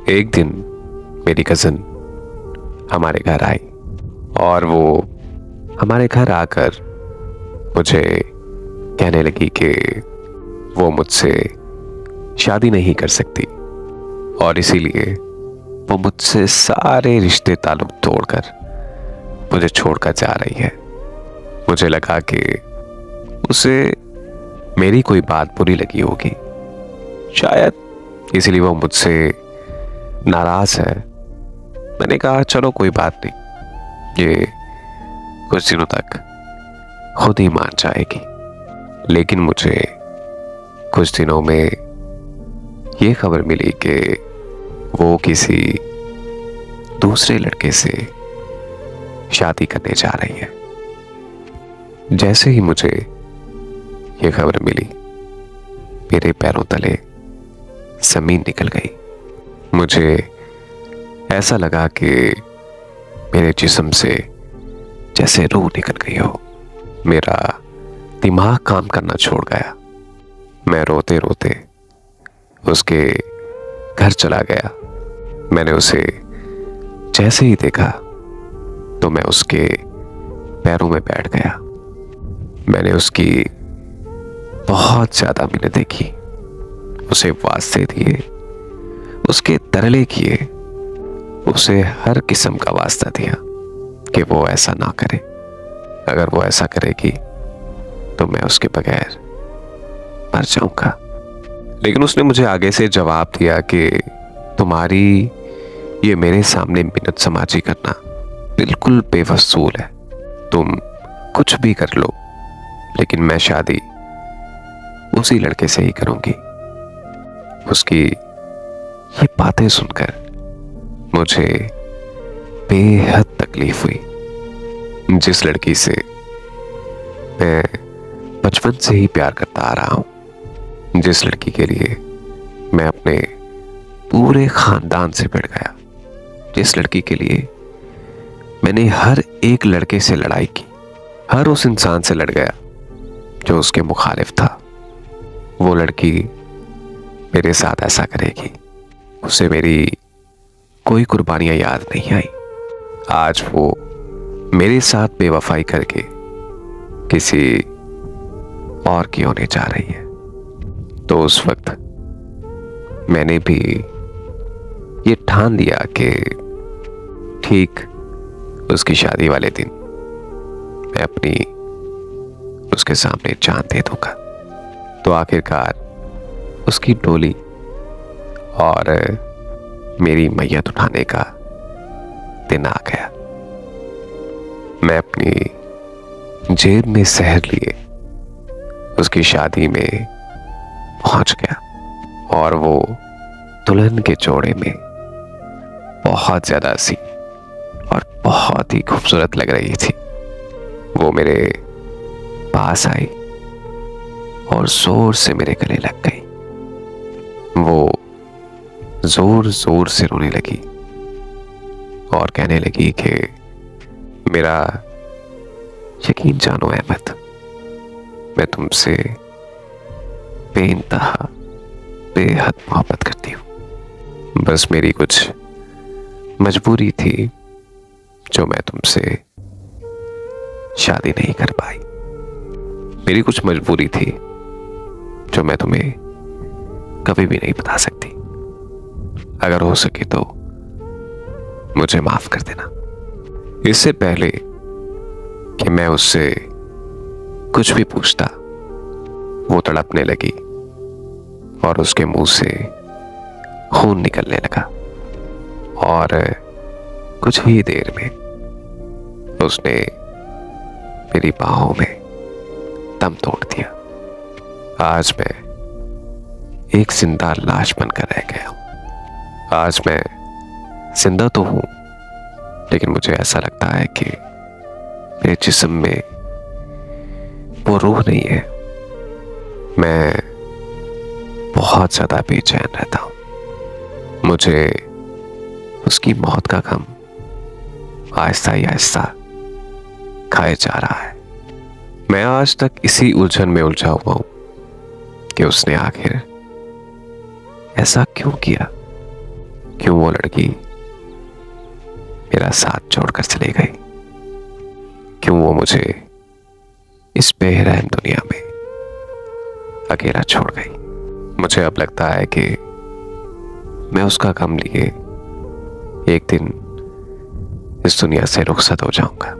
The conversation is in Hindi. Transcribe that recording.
एक दिन मेरी कज़न हमारे घर आई और वो हमारे घर आकर मुझे कहने लगी कि वो मुझसे शादी नहीं कर सकती और इसीलिए वो मुझसे सारे रिश्ते ताल्लुक तोड़कर मुझे छोड़कर जा रही है। मुझे लगा कि उसे मेरी कोई बात बुरी लगी होगी, शायद इसलिए वो मुझसे नाराज है। मैंने कहा चलो कोई बात नहीं, ये कुछ दिनों तक खुद ही मान जाएगी। लेकिन मुझे कुछ दिनों में ये खबर मिली कि वो किसी दूसरे लड़के से शादी करने जा रही है। जैसे ही मुझे ये खबर मिली, मेरे पैरों तले जमीन निकल गई। मुझे ऐसा लगा कि मेरे जिस्म से जैसे रूह निकल गई हो। मेरा दिमाग काम करना छोड़ गया। मैं रोते रोते उसके घर चला गया। मैंने उसे जैसे ही देखा तो मैं उसके पैरों में बैठ गया। मैंने उसकी बहुत ज्यादा मिन्नतें की, उसे वास्ते दिए, उसके तरले किए, उसे हर किस्म का वास्ता दिया कि वो ऐसा ना करे। अगर वो ऐसा करेगी तो मैं उसके बगैर मर जाऊंगा। लेकिन उसने मुझे आगे से जवाब दिया कि तुम्हारी ये मेरे सामने मिन्नत समाजी करना बिल्कुल बेवसूल है। तुम कुछ भी कर लो, लेकिन मैं शादी उसी लड़के से ही करूंगी। उसकी ये बातें सुनकर मुझे बेहद तकलीफ हुई। जिस लड़की से मैं बचपन से ही प्यार करता आ रहा हूं, जिस लड़की के लिए मैं अपने पूरे खानदान से भिड़ गया, जिस लड़की के लिए मैंने हर एक लड़के से लड़ाई की, हर उस इंसान से लड़ गया जो उसके मुखालिफ था, वो लड़की मेरे साथ ऐसा करेगी। उसे मेरी कोई कुर्बानियां याद नहीं आई। आज वो मेरे साथ बेवफाई करके किसी और की होने जा रही है। तो उस वक्त मैंने भी ये ठान लिया कि ठीक उसकी शादी वाले दिन मैं अपनी उसके सामने जान दे दूंगा। तो आखिरकार उसकी डोली और मेरी मैयत उठाने का दिन आ गया। मैं अपनी जेब में सहर लिए उसकी शादी में पहुंच गया और वो दुल्हन के जोड़े में बहुत ज्यादा हंसी और बहुत ही खूबसूरत लग रही थी। वो मेरे पास आई और जोर से मेरे गले लग गई। वो जोर जोर से रोने लगी और कहने लगी कि मेरा यकीन जानो अहमद, मैं तुमसे बेइंतहा बेहद मोहब्बत करती हूँ। बस मेरी कुछ मजबूरी थी जो मैं तुमसे शादी नहीं कर पाई। मेरी कुछ मजबूरी थी जो मैं तुम्हें कभी भी नहीं बता सकती। अगर हो सके तो मुझे माफ कर देना। इससे पहले कि मैं उससे कुछ भी पूछता, वो तड़पने लगी और उसके मुंह से खून निकलने लगा और कुछ ही देर में उसने मेरी बाहों में दम तोड़ दिया। आज मैं एक जिंदा लाश बनकर रह गया हूं। आज मैं जिंदा तो हूं, लेकिन मुझे ऐसा लगता है कि मेरे जिस्म में वो रूह नहीं है। मैं बहुत ज्यादा बेचैन रहता हूं। मुझे उसकी मौत का गम आहिस्ता ही आहिस्ता खाए जा रहा है। मैं आज तक इसी उलझन में उलझा हुआ हूं कि उसने आखिर ऐसा क्यों किया, क्यों वो लड़की मेरा साथ छोड़कर चली गई, क्यों वो मुझे इस बेरहम दुनिया में अकेला छोड़ गई। मुझे अब लगता है कि मैं उसका गम लिए एक दिन इस दुनिया से रुखसत हो जाऊंगा।